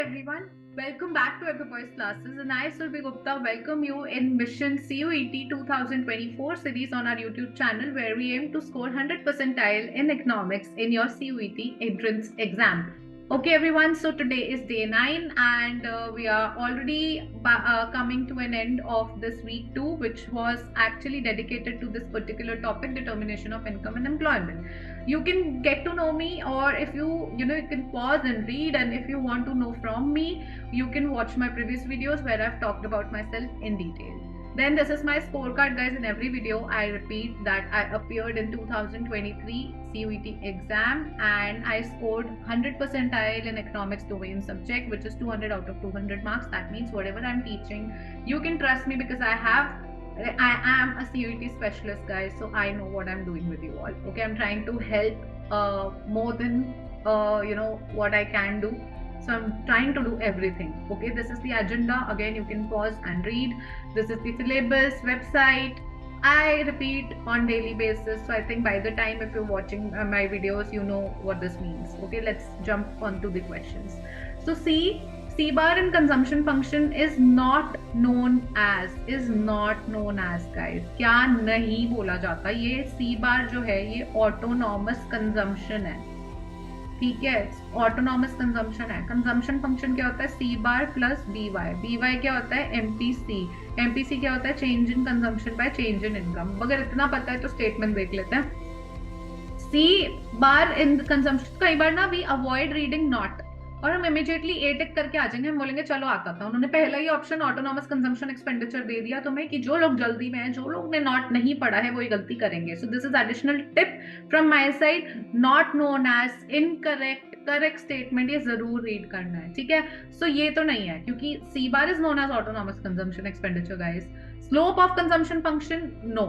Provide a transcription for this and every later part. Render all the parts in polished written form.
Everyone, welcome back to Epic Voice Classes, and I, Surbi Gupta, welcome you in Mission CUET 2024 series on our YouTube channel, where we aim to score 100 percentile in economics in your CUET entrance exam. Okay, everyone, so today is day 9, and we are already coming to an end of this week 2, which was actually dedicated to this particular topic, determination of income and employment. You can get to know me, or if you can pause and read, and if you want to know from me, you can watch my previous videos where I've talked about myself in detail. Then this is my scorecard, guys. In every video I repeat that I appeared in 2023 CUET exam and I scored 100 percentile in economics domain subject, which is 200 out of 200 marks. That means whatever I'm teaching, you can trust me, because I am a CUET specialist, guys, so I know what I'm doing with you all. Okay, I'm trying to help more than what I can do. So I'm trying to do everything. Okay, this is the agenda. Again, you can pause and read. This is the syllabus website. I repeat on daily basis. So I think by the time if you're watching my videos, you know what this means. Okay, let's jump onto the questions. So C bar in consumption function is not known as guys. क्या नहीं बोला जाता, ये C bar जो है ये autonomous consumption है, ठीक है, ऑटोनॉमस कंजम्पशन है. कंजम्पशन फंक्शन क्या होता है? सी बार प्लस बी वाई क्या होता है? एमपीसी क्या होता है? Change in consumption by change in income. अगर इतना पता है तो स्टेटमेंट देख लेते हैं. सी बार इन कंजम्पशन, कई बार ना वी अवॉइड रीडिंग नॉट और हम इमीडिएटली ए टिक करके आ जाएंगे. हम बोलेंगे चलो आता था. उन्होंने पहला ही ऑप्शन ऑटोनॉमस कंजम्पशन एक्सपेंडिचर दे दिया तुम्हें कि जो लोग जल्दी में हैं, जो लोग ने नॉट नहीं पढ़ा है, वही गलती करेंगे. So this is additional tip from my side. Not known as incorrect, correct statement ये जरूर रीड करना है, ठीक है. सो ये तो नहीं है, क्योंकि C bar is known as autonomous consumption expenditure, guys. Slope of consumption function, no.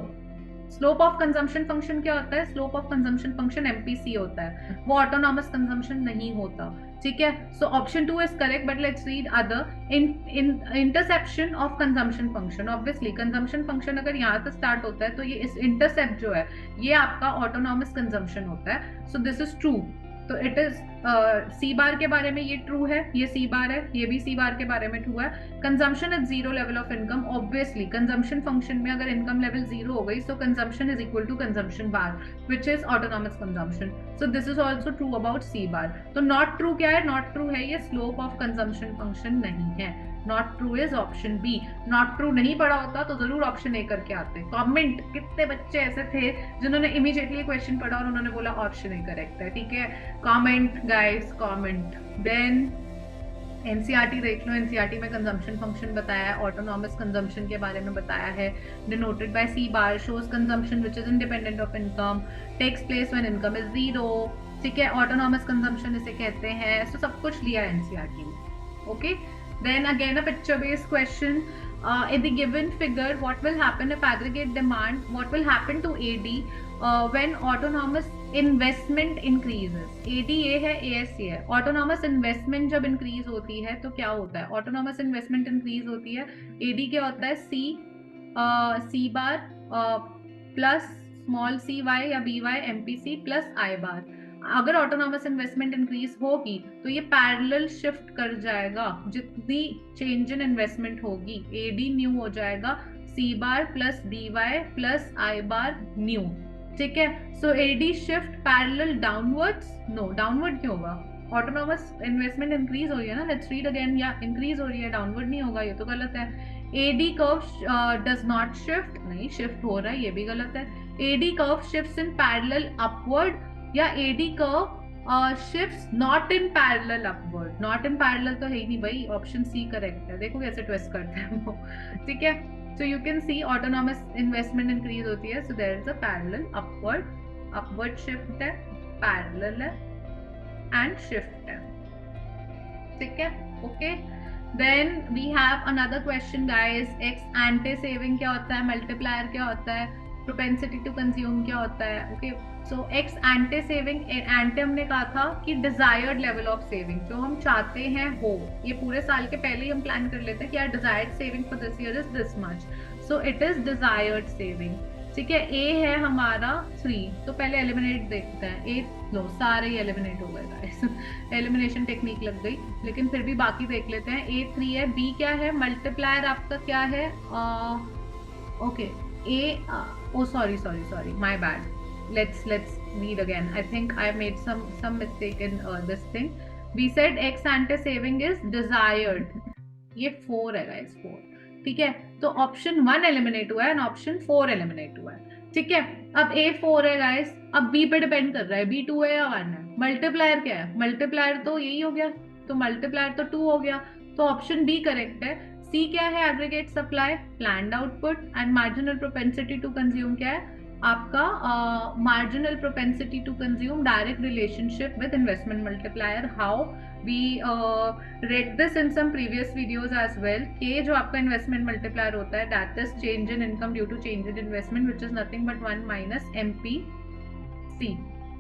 Slope of consumption function क्या होता है? Slope of consumption function MPC होता है, वो ऑटोनॉमस कंजम्पशन नहीं होता, ठीक है. So option 2 is correct, but let's read other. Interception of consumption function, obviously consumption function अगर यहाँ से स्टार्ट होता है तो ये इस इंटरसेप्ट जो है ये आपका ऑटोनॉमस कंजम्पशन होता है. सो दिस इज ट्रू. तो इट इज सी बार के बारे में ये ट्रू है, ये सी बार है, ये भी सी बार के बारे में ट्रू है. Consumption is zero level of income, obviously consumption function में अगर इनकम लेवल जीरो हो गई so consumption is equal to consumption bar, which is autonomous consumption. So this is also true about C bar. तो not true क्या है? Not true है ये slope of consumption function नहीं है. Not true is option B. Not true नहीं पढ़ा होता तो जरूर ऑप्शन ए करके आते. कमेंट, कितने बच्चे ऐसे थे जिन्होंने इमीडिएटली क्वेश्चन पढ़ा और उन्होंने बोला ऑप्शन ए करेक्ट है, ठीक है. Comment guys, comment. Then NCERT देख लो. एनसीईआरटी में कंजम्पशन फंक्शन बताया है, ऑटोनॉमस कंजम्पशन के बारे में बताया है. Denoted by C bar, shows consumption which is independent of income, takes place when income is zero, ठीक है. ऑटोनॉमस कंजम्पशन इसे कहते हैं. सो सब कुछ लिया है एनसीईआरटी में. Okay. Then again a picture based question. In the given figure, what will happen if aggregate demand, what will happen to AD when autonomous investment increases? AD ये है, AS ये है. Autonomous investment जब increase होती है तो क्या होता है? Autonomous investment increase होती है, AD क्या होता है? C bar plus small cy या by MPC plus I bar. अगर ऑटोनॉमस इन्वेस्टमेंट इंक्रीज होगी तो ये पैरेलल शिफ्ट कर जाएगा. जितनी चेंज इन इन्वेस्टमेंट होगी एडी न्यू हो जाएगा, C bar plus D Y plus I bar new, ठीक है. So AD shift parallel downwards. No, downward क्यों होगा? ऑटोनॉमस इन्वेस्टमेंट इंक्रीज हो रही है ना. Let's read again. या इंक्रीज हो रही है, डाउनवर्ड नहीं होगा, ये तो गलत है. AD curve does not shift, नहीं शिफ्ट हो रहा है, ये भी गलत है. AD curve shifts in parallel upward, या AD curve shifts not in parallel upward. Not in parallel तो है ही नहीं भाई, ऑप्शन सी करेक्ट है. देखो कैसे ट्विस्ट करते हैं वो, ठीक है. So you can see autonomous investment increase होती है, so there is a parallel upward shift है, पैरेलल है एंड शिफ्ट है, ठीक है. Okay. Then we have another question guys. Ex ante saving क्या होता है? मल्टीप्लायर क्या होता है? प्रोपेंसिटी टू कंज्यूम क्या होता है? ओके. सो एक्स एंटी सेविंग, एंटी हमने कहा था कि डिजायर्ड लेवल ऑफ सेविंग, जो हम चाहते हैं हो. ये पूरे साल के पहले ही हम प्लान कर लेते हैं कि यार desired saving for this year is this much, so it is desired saving. ठीक है, ए है हमारा 3, तो पहले एलिमिनेट देखते हैं। ए लो, सारे ही एलिमिनेट हो गए गाइस एलिमिनेशन टेक्निक लग गई, लेकिन फिर भी बाकी देख लेते हैं। ए 3 है, बी क्या है, मल्टीप्लायर आपका क्या है, okay A, oh sorry sorry sorry, my bad, let's read again. I think I made some mistake in this thing. We said x ante saving is desired. ये 4 है गाइस, 4, ठीक है। तो ऑप्शन 1 एलिमिनेट हुआ है और ऑप्शन 4 एलिमिनेट हुआ है, ठीक है। अब ए 4 है गाइस, अब बी पे डिपेंड कर रहा है, बी 2 है या 1 है। मल्टीप्लायर क्या है, मल्टीप्लायर तो यही हो गया, तो मल्टीप्लायर तो 2 हो गया, तो ऑप्शन बी करेक्ट है। सी क्या है, aggregate supply, planned output, and marginal propensity to consume क्या है आपका, marginal propensity to consume, direct relationship with investment multiplier. How we read this in some previous videos as well, कि जो आपका investment multiplier होता है, that is change in income due to change in investment, which is nothing but 1 minus MPC,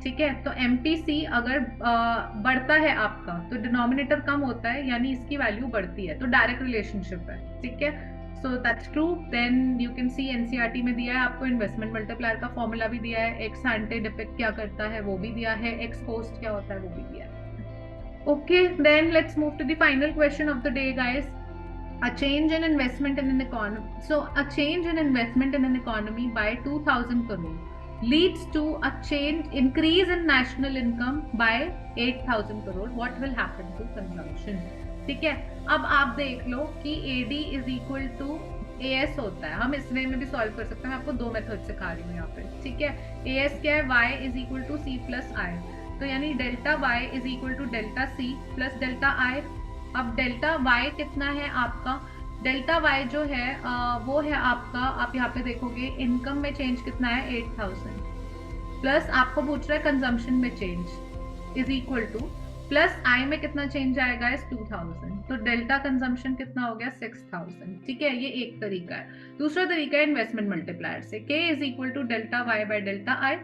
ठीक है। तो MPC अगर बढ़ता है आपका तो डिनोमिनेटर कम होता है, यानी इसकी वैल्यू बढ़ती है, तो डायरेक्ट रिलेशनशिप है, ठीक है। So that's true. Then you can see NCERT में दिया है आपको इन्वेस्टमेंट मल्टीप्लायर का फॉर्मूला भी दिया है, एक्स एंटे डिपेक्ट क्या करता है वो भी दिया है, एक्स पोस्ट क्या होता है वो भी दिया है। Okay, then let's move to the final question of the day, guys. A change in investment in an economy. So, a change in investment in an economy by 2,000 crore leads to a increase in national income by 8,000 crore. What will happen to consumption? ठीक है, अब आप देख लो कि AD is equal to AS होता है, हम इस वे में भी सॉल्व कर सकते हैं, मैं आपको 2 मेथड सिखा रही हूँ यहाँ पे, ठीक है। AS क्या है, Y is equal to C plus I, तो यानी delta y is equal to delta C plus delta I. अब डेल्टा y कितना है आपका, डेल्टा y जो है वो है आपका, आप यहाँ पे देखोगे इनकम में चेंज कितना है 8,000, प्लस आपको पूछ रहा है कंजम्पशन में change is equal to, plus I में कितना चेंज आएगा इस 2,000, तो डेल्टा कंजम्पशन कितना हो गया 6,000, ठीक है। ये एक तरीका है। दूसरा तरीका है इन्वेस्टमेंट मल्टीप्लायर से, k is equal to delta y by delta I,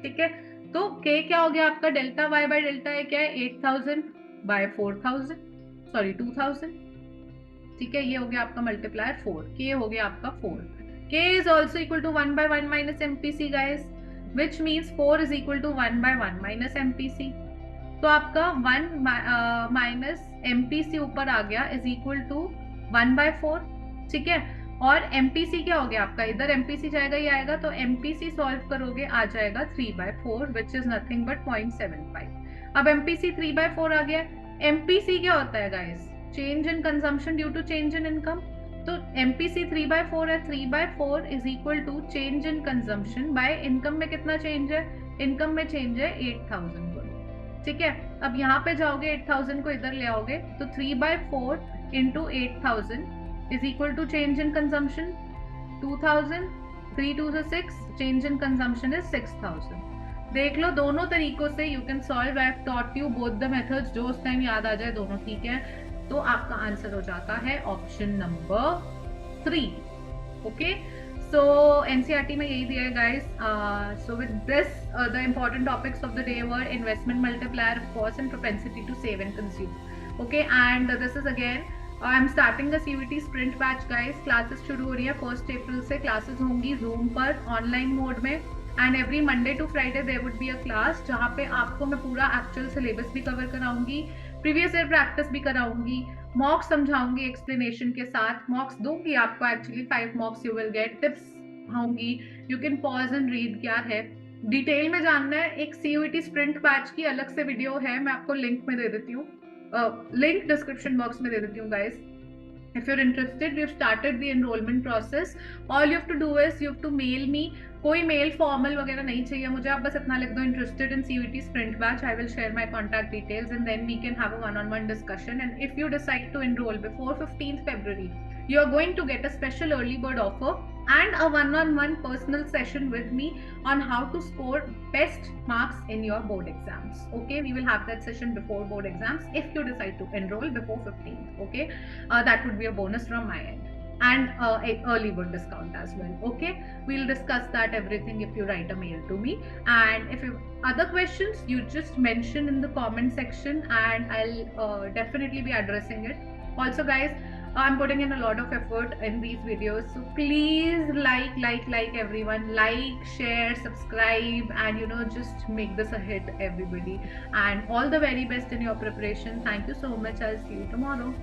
ठीक है। तो k क्या हो गया आपका, delta y by delta a क्या है 8,000 बाय 4,000, सॉरी 2,000, ठीक है। ये हो गया आपका मल्टीप्लायर 4, k हो गया आपका 4। k is also equal to 1 by 1 minus MPC guys, which means 4 is equal to 1 by 1 minus MPC। तो आपका 1 माइनस MPC ऊपर आ गया इज इक्वल टू 1 बाय 4, ठीक है। और MPC क्या हो गया आपका, इधर MPC जाएगा ये आएगा, तो MPC सॉल्व करोगे आ जाएगा 3 by 4 which is nothing but 0.75। अब MPC 3 बाय 4 आ गया। MPC क्या होता है guys, change in consumption due to change in income, तो MPC 3 बाय 4 है, 3 by 4 is equal to change in consumption by income में कितना चेंज है, इनकम में चेंज है 8,000 को, ठीक है। अब यहाँ पे जाओगे 8,000 को इधर ले आओगे, तो 3 by 4 into 8,000 is equal to change in consumption 2,000, 3 to the 6, change in consumption is 6,000। देख लो दोनों तरीकों से you can solve, I have taught you both the methods, जो उस टाइम याद आ जाए दोनों ठीक है। तो आपका आंसर हो जाता है option number 3, okay. So NCERT में यही दिया है guys. So with this the important topics of the day were investment multiplier of course and propensity to save and consume, okay. And this is again I am starting the CVT sprint batch guys. Classes शुरू हो रही है 1 अप्रैल से, classes होंगी Zoom पर online mode में, and every Monday to Friday there would be a class जहाँ पे आपको मैं पूरा एक्चुअल सिलेबस भी कवर कराऊंगी, प्रीवियस ईयर प्रैक्टिस भी कराऊंगी, मॉक्स समझाऊंगी एक्सप्लेनेशन के साथ, मॉक्स दूंगी आपको, actually 5 mocks you will get, tips होंगी, you can pause and read क्या है, डिटेल में जानना है। एक CVT स्प्रिंट बैच की अलग से वीडियो है, मैं आपको लिंक में दे देती हूँ, लिंक डिस्क्रिप्शन बॉक्स में दे देती हूँ guys. If you're interested, we've started the enrollment process. All you have to do is you have to mail me. कोई मेल फॉर्मल वगैरह नहीं चाहिए मुझे, आप बस इतना लिख दो interested in CVT sprint batch, I will share my contact details and then we can have a one-on-one discussion, and if you decide to enroll before 15th February, you are going to get a special early bird offer and a one-on-one personal session with me on how to score best marks in your board exams, okay. We will have that session before board exams if you decide to enroll before 15th, okay. That would be a bonus from my end, and a early bird discount as well, okay. We'll discuss that everything if you write a mail to me, and if you have other questions you just mention in the comment section and I'll definitely be addressing it. Also guys, I'm putting in a lot of effort in these videos. So please like everyone. Like, share, subscribe, and just make this a hit, everybody. And all the very best in your preparation. Thank you so much. I'll see you tomorrow.